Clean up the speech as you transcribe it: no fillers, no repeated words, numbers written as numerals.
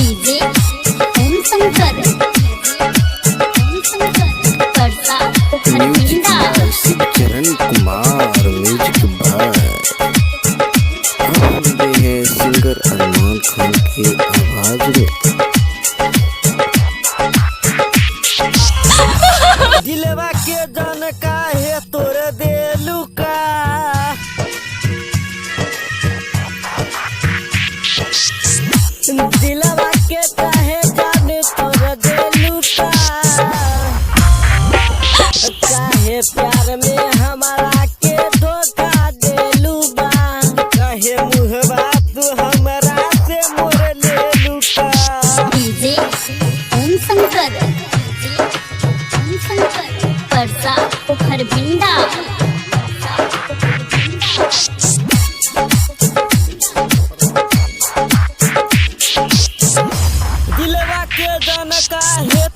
DJ ओम शंकर परसा music हरविंदा by Shiv चरण Kumar. Music by आप सुन रहे हैं सिंगर अरमान खान की आवाज में। दिलवा के जन काहे तोड़ देलू का दिलवा के काहे जान तोड़ देलू का काहे प्यार में हमारा के धोखा देलू बा काहे मुहबा तू हमरा से मोर लेलू का डीजे ओम शंकर परसा हरविंदा दिलवा के जन काहे